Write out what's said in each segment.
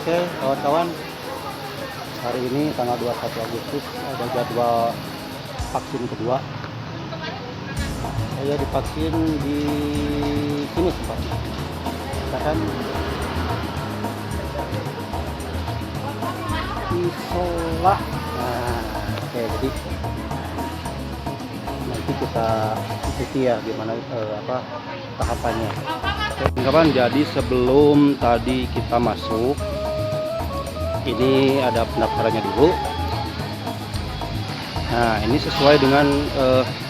Oke, kawan-kawan, hari ini tanggal 21 Agustus ada jadwal vaksin kedua. Saya divaksin di sini tempatnya. Katakan Isola. Nah, oke, jadi nanti kita ikuti ya gimana tahapannya. Kawan-kawan, jadi sebelum tadi kita masuk, ini ada pendaftarannya dulu. Nah, ini sesuai dengan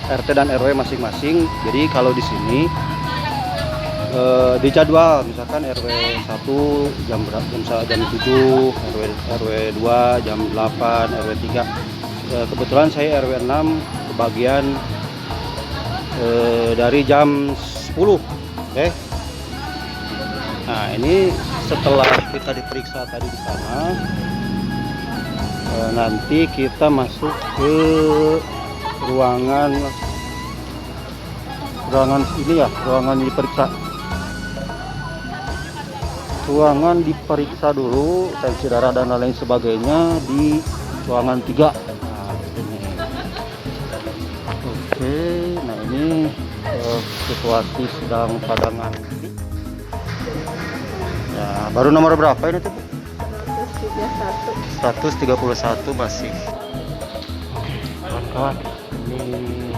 RT dan RW masing-masing. Jadi kalau di sini di jadwal misalkan RW 1 jam berapa, jam 7, RW 2 jam 8, RW 3. Kebetulan saya RW 6 kebagian dari jam 10. Oke. Nah, ini setelah kita diperiksa tadi di sana, nanti kita masuk ke ruangan ini ya, ruangan diperiksa dulu tensi darah dan lain sebagainya di ruangan 3. Nah, ini. Oke, nah ini situasi sedang pada ngantri. Ya, baru nomor berapa ini tuh? 131 masih. Kawan-kawan, ini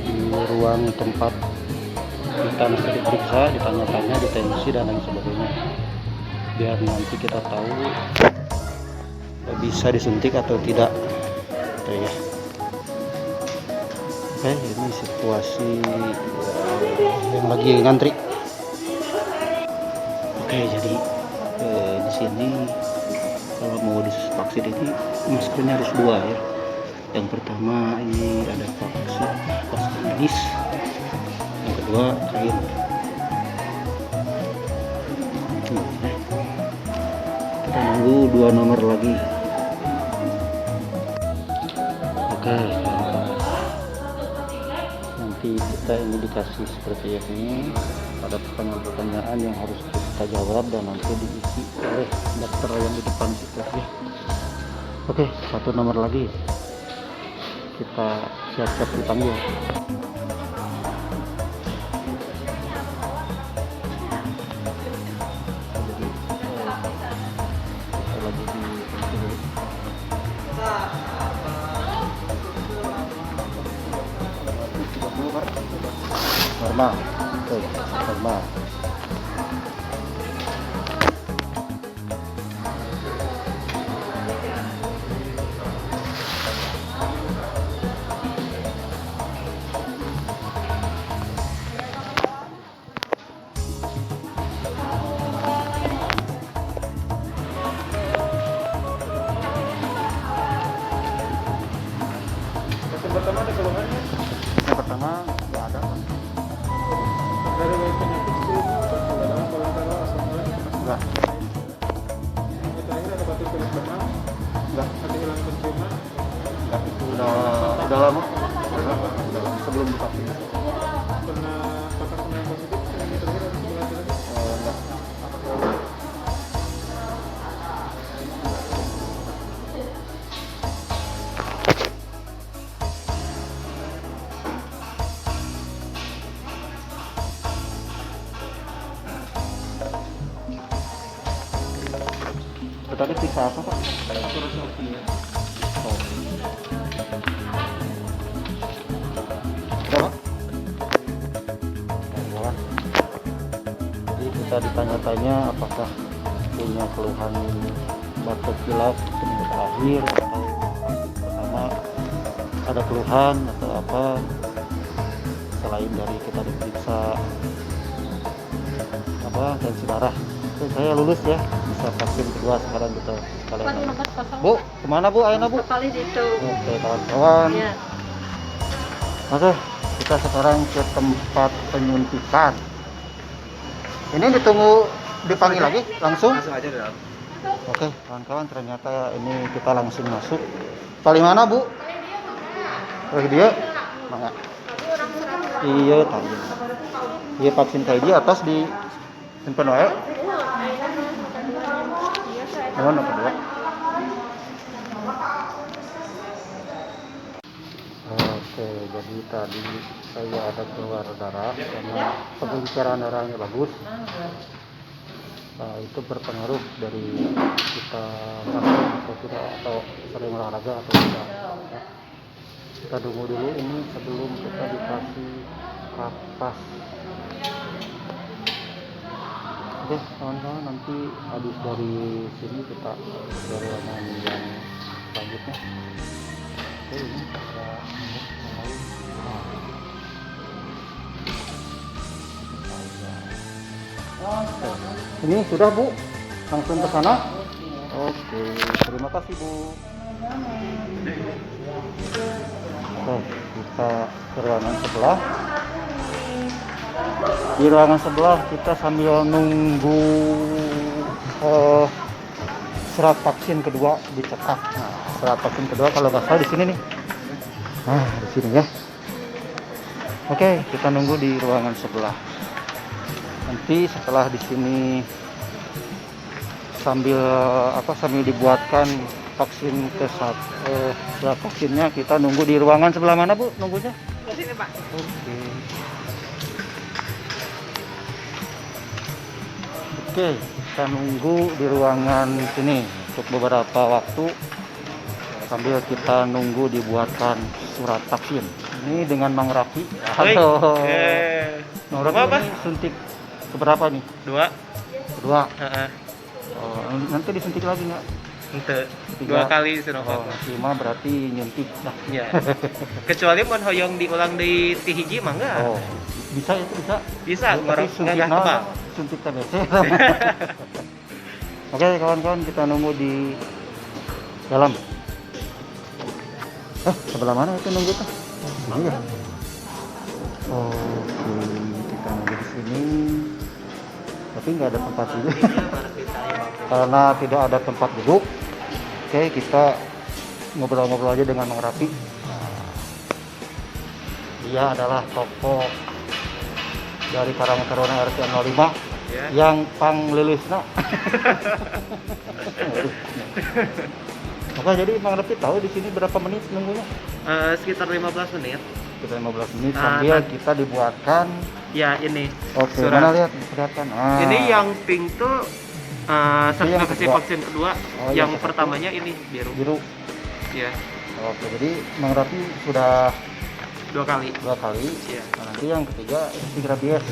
di ruang tempat kita mesti diperiksa, ditanya-tanya, ditensi dan lain sebagainya, biar nanti kita tahu bisa disuntik atau tidak. Oke ya. Oke, ini situasi yang lagi ngantri. Oke, jadi di sini kalau mau divaksin ini maskernya harus 2 ya. Yang pertama ini ada masker medis, yang kedua kain. Kita nunggu 2 nomor lagi. Oke, nanti kita ini dikasih seperti ini, ada pertanyaan-pertanyaan yang harus kita jawab dan nanti diisi oleh dokter yang di depan situ ya. Oke, 1 nomor lagi, kita siap-siap dipanggil. Normal, oke, normal. Pertama ada keluhannya? Yang pertama nggak ada. Dari penyakit sebelumnya apa? Tidak ada kalau asam urat? Enggak. Yang terakhir ada batuk pilek demam? Enggak. Ada hilang penciuman? Enggak, itu udah lama. Sebelum divaksin. Pernah yang positif? Yang terakhir ada sebulan lagi? Enggak. Tadi periksa apa, Pak? Laparoskopia. Oh. Berapa? Jadi kita ditanya-tanya apakah punya keluhan batuk pilek seminggu terakhir atau pertama ada keluhan atau apa selain dari kita diperiksa tensi darah. Oke, saya lulus ya, bisa vaksin kedua sekarang kita sekalian. Bu, kemana Bu? Ayo Bu. Kali itu. Oke, kawan-kawan. Iya. Oke, kita sekarang ke tempat penyuntikan. Ini ditunggu dipanggil lagi langsung? Langsung aja dalam. Oke, kawan-kawan, ternyata ini kita langsung masuk. Paling mana Bu? Oh, dia? Mana? Iya, tadi. Iya, vaksin kayak di atas di Simpen wae. Mana kedua? Oke, jadi tadi saya ada keluar darah karena pengenceran darahnya bagus. Nah, itu berpengaruh dari kita sakit atau tidak, atau sering olahraga atau tidak. Kita tunggu dulu ini sebelum kita dikasih kapas. Oke kawan-kawan, nanti habis dari sini kita ke ruangan yang selanjutnya. Oke, ini ada mulai. Oke. Ini sudah Bu, langsung ke sana. Oke, terima kasih Bu. Oke, kita ke ruangan sebelah. Di ruangan sebelah kita sambil nunggu surat vaksin kedua dicetak. Nah, surat vaksin kedua kalau nggak salah di sini nih. Nah, di sini ya. Oke, kita nunggu di ruangan sebelah. Nanti setelah di sini sambil dibuatkan vaksin surat vaksinnya, kita nunggu di ruangan sebelah mana Bu nunggunya? Di sini Pak. Oke. Oke, kita nunggu di ruangan sini untuk beberapa waktu sambil kita nunggu dibuatkan surat vaksin. Ini dengan Mang Rafi. Halo. Mang Rafi Apa? ini suntik keberapa nih? 2. Kedua. Oh, nanti disuntik lagi nggak? Ente. 2 Tiga. kali Sinovac. 5 berarti nyuntik. Nah. Ya. Kecuali mau hoyong diulang di hiji mah enggak. Oh, bisa itu bisa. Bisa, Tapi orang suntik enggak kebal. suntik TBC. Oke kawan-kawan, kita nunggu di dalam. Sebelah mana itu nunggu tuh? Ini ya. Oke, kita nunggu di sini. Tapi nggak ada tempat duduk. Karena tidak ada tempat duduk. Oke, kita ngobrol-ngobrol aja dengan Mang Rafi. Dia adalah tokoh dari Karang Taruna RT 05 Ya. yang panglilisna. Oke, jadi Mang Rafi tahu di sini berapa menit nunggunya? Sekitar 15 menit. Kita 15 menit sambil kita dibuatkan. Ya, ini. Oke, surat. mana lihat diperlihatkan. Ini yang pink tuh sertifikasi kedua. vaksin kedua. Oh, yang yang pertamanya ini biru. Biru. Ya, Oke, jadi Mang Rafi sudah 2 kali. 2 kali. Iya. Nah, nanti yang ketiga suntik rabies.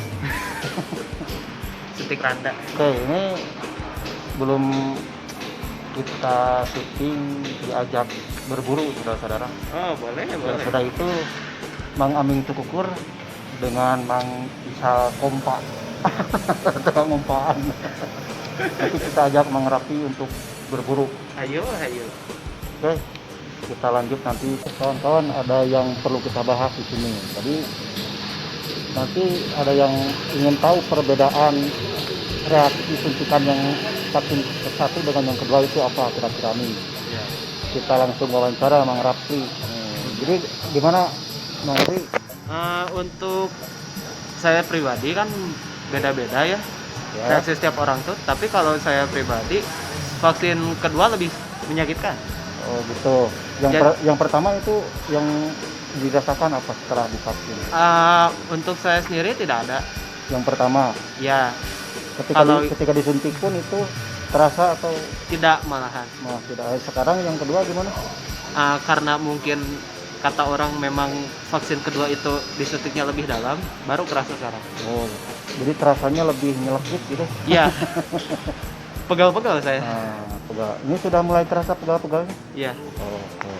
Suntik randa. Oke, ini belum kita syuting, diajak berburu saudara-saudara. Oh, boleh, boleh. Sudah itu Mang Aming Tukukur dengan Mang Isal Kompa. Tukang umpaan. Nanti kita ajak Mang Rafi untuk berburu. Ayo. Oke, kita lanjut nanti. Kawan-kawan, ada yang perlu kita bahas di sini. Tadi nanti ada yang ingin tahu perbedaan reaksi suntikan yang vaksin satu dengan yang kedua itu apa kira-kira nih. Ya. Kita langsung wawancara Mang Rafi. Jadi gimana Mang Rafi? Untuk saya pribadi kan beda-beda ya. Reaksi setiap orang tuh, tapi kalau saya pribadi vaksin kedua lebih menyakitkan. Oh gitu. Yang pertama itu yang dirasakan apa setelah divaksin? Untuk saya sendiri tidak ada. Yang pertama, Ya, ketika disuntik pun itu terasa atau tidak malahan. tidak? Sekarang yang kedua gimana? Karena mungkin kata orang memang vaksin kedua itu disuntiknya lebih dalam, baru kerasa sekarang. Oh, jadi terasanya lebih nyelekit gitu? Iya. Pegal-pegal saya. Pegal. Ini sudah mulai terasa pegal-pegalnya? Iya. Oke.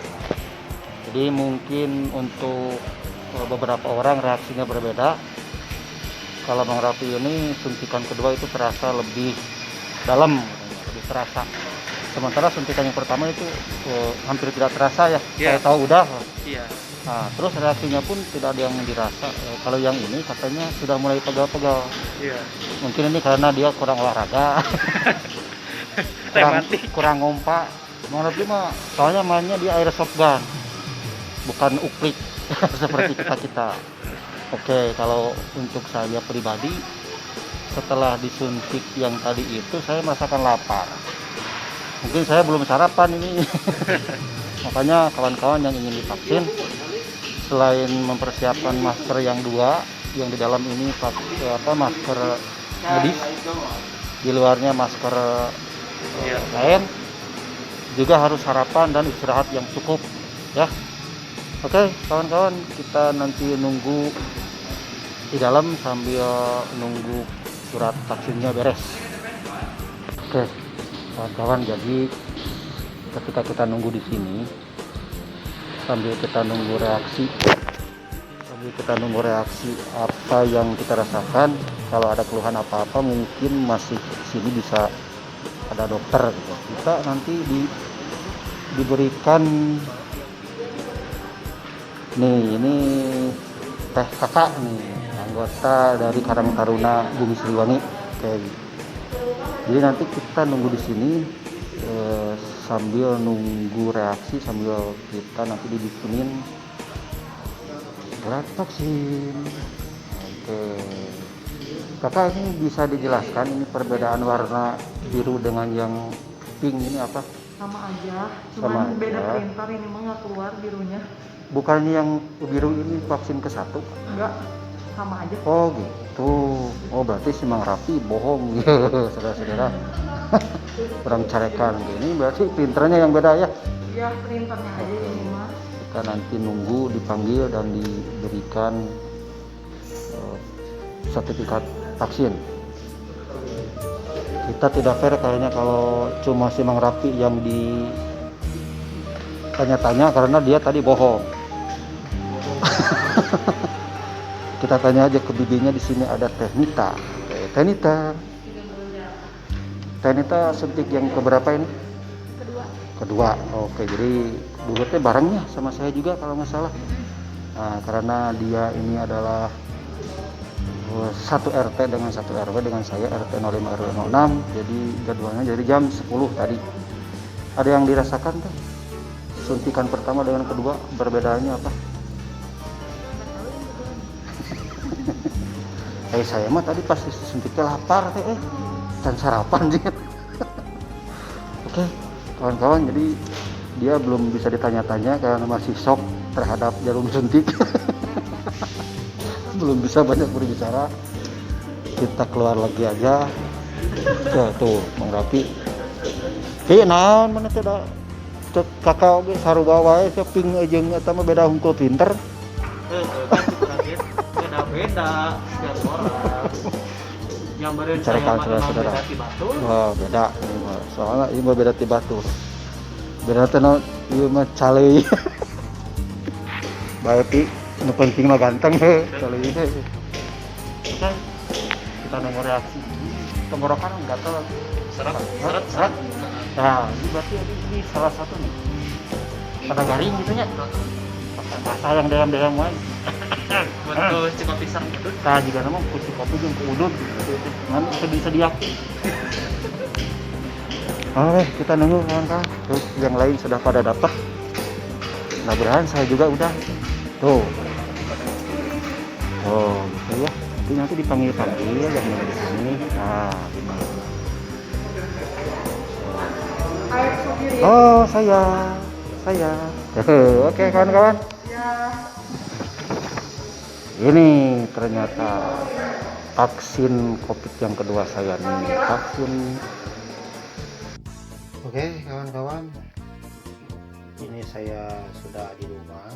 Jadi mungkin untuk beberapa orang reaksinya berbeda. Kalau Mang Rafi ini suntikan kedua itu terasa lebih dalam, lebih terasa. Sementara suntikan yang pertama itu hampir tidak terasa ya. Iya. Saya tahu udah. Iya. Nah, terus reaksinya pun tidak ada yang dirasa. Kalau yang ini katanya sudah mulai pegal-pegal. Iya. Mungkin ini karena dia kurang olahraga. kurang ngompa. Mang Rafi mah soalnya mainnya di airsoft gun, bukan uklik seperti kita. Oke, kalau untuk saya pribadi setelah disuntik yang tadi itu saya merasakan lapar. Mungkin saya belum sarapan ini. Makanya kawan-kawan yang ingin divaksin, selain mempersiapkan masker yang dua, yang di dalam ini masker medis, di luarnya masker kain, juga harus sarapan dan istirahat yang cukup ya. Oke kawan-kawan, kita nanti nunggu di dalam sambil nunggu surat vaksinnya beres. Oke kawan-kawan, jadi ketika kita nunggu di sini sambil kita nunggu reaksi apa yang kita rasakan, kalau ada keluhan apa-apa mungkin masih sini bisa ada dokter gitu. Kita nanti diberikan nih, ini teh kakak nih, anggota dari Karang Taruna Bumi Siliwangi. Oke. Jadi nanti kita nunggu di sini sambil nunggu reaksi, sambil kita nanti dibikinin surat vaksin. Oke. Kakak, ini bisa dijelaskan ini perbedaan warna biru dengan yang pink ini apa? Sama aja, Sama cuman beda aja. printer, ini mah nggak keluar birunya. Bukannya yang biru ini vaksin ke-1? Enggak, sama aja. Oh gitu. Oh berarti si Mang Rafi bohong. Saudara-saudara. Kurang carekan. Ini berarti printernya yang beda ya. Ya printernya aja ini mah. Kita nanti nunggu dipanggil dan diberikan sertifikat vaksin. Kita tidak fair kayaknya kalau cuma si Mang Rafi yang ditanya-tanya karena dia tadi bohong. Kita tanya aja ke bibinya, di sini ada Tenita. Oke, Tenita suntik yang keberapa ini? Kedua. Oke, jadi dulu teh barengnya sama saya juga kalau nggak salah. Nah, karena dia ini adalah satu RT dengan satu RW dengan saya, RT 05 RW 06, jadi jadwalnya dari jam 10 tadi. Ada yang dirasakan teh? Suntikan pertama dengan kedua perbedaannya apa? Saya mah tadi pas disuntiknya lapar teh, dan sarapan sih. Oke, kawan-kawan, jadi dia belum bisa ditanya-tanya karena masih shock terhadap jarum suntik. Belum bisa banyak berbicara. Kita keluar lagi aja. Ya tuh, Mang Rafi. Naon mana teh da kakak ge saruba wae teh ping jeung eta mah beda hungkul pinter. Beda setiap orang. Yang beren Cara saya saudara. beda di batu. Wah, beda ini mah. Soalnya ini mah beda ti batur. Beda teh naon ieu mah caleuy. Bae pi, nu penting mah ganteng he, caleuy he. Oke. Kita nunggu reaksi. Tenggorokan gatal. Serat. Nah, ini berarti ini salah satu nih. Pada garing gitu nya. Rasa yang dalam-dalam wae. Betul, cukup pisang gitu. Nah, jika nama kuci kopi jeung ku udud ngan bisa diyakin. Oke, kita nunggu kawan-kawan. Tuh, yang lain sudah pada dapat. Mudah-mudahan saya juga udah. Tuh. Oh, gitu ya. Nanti dipanggil-panggil yang ada di sini. Nah, ini. Oh, saya. Oke, kawan-kawan. Ini ternyata vaksin COVID yang kedua saya nih. Oke, kawan-kawan. Ini saya sudah di rumah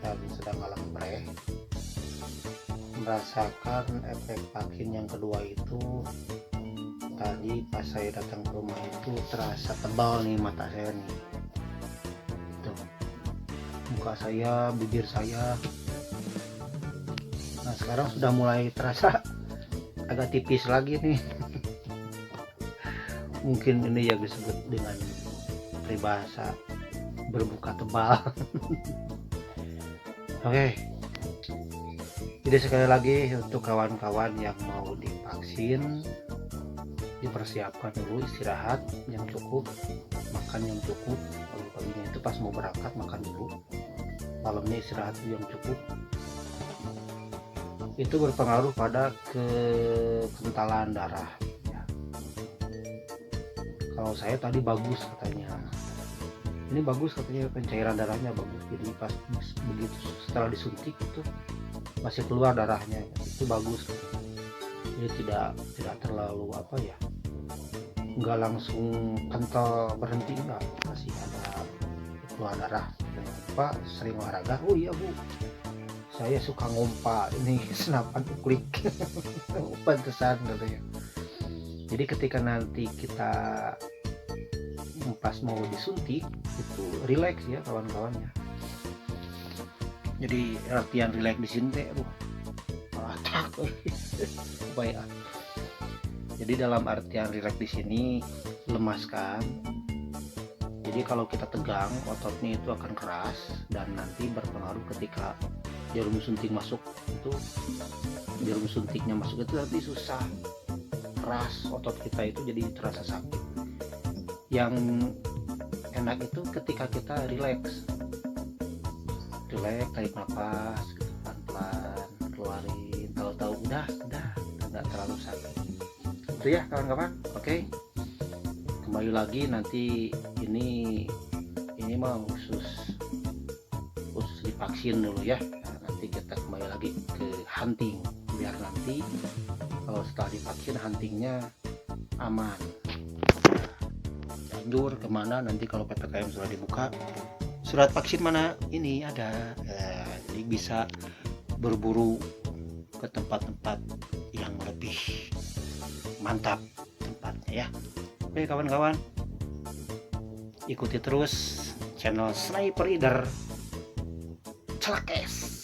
dan sedang alam breh. Merasakan efek vaksin yang kedua itu. Tadi pas saya datang ke rumah itu terasa tebal nih mata saya nih. Tuh. Muka saya, bibir saya. Nah, sekarang sudah mulai terasa agak tipis lagi nih. Mungkin ini yang disebut dengan peribahasa berbuka tebal. Oke. Jadi sekali lagi untuk kawan-kawan yang mau divaksin, dipersiapkan dulu, istirahat yang cukup, makan yang cukup. Pagi-paginya itu pas mau berangkat makan dulu, malamnya istirahat yang cukup. itu berpengaruh pada kekentalan darah ya. Kalau saya tadi bagus katanya, ini bagus katanya, pencairan darahnya bagus, jadi pas begitu setelah disuntik itu masih keluar darahnya, itu bagus. Jadi tidak terlalu apa ya, nggak langsung kental berhenti, enggak, masih ada keluar darah. Pak sering olahraga? Oh iya Bu, saya suka ngompa, ini senapan klik. Pantesan katanya. Jadi ketika nanti kita pas mau disuntik itu relax ya kawan-kawannya. Jadi artian relax di sini teh baik. Jadi dalam artian relax di sini lemaskan. Jadi kalau kita tegang, ototnya itu akan keras dan nanti berpengaruh ketika jarum suntik masuk itu, jarum suntiknya masuk itu nanti susah, keras otot kita itu, jadi terasa sakit. Yang enak itu ketika kita relax, tarik nafas gitu, pelan-pelan keluarin, tahu-tahu udah nggak terlalu sakit. Itu ya kawan-kawan. Oke, kembali lagi nanti ini mah khusus divaksin dulu ya. Nah, nanti kita kembali lagi ke hunting biar nanti kalau setelah divaksin huntingnya aman. Lanjut kemana nanti kalau PPKM sudah dibuka, surat vaksin mana ini ada, jadi bisa berburu ke tempat-tempat yang lebih mantap tempatnya ya. Oke kawan-kawan, ikuti terus channel Sniper Leader Celakes.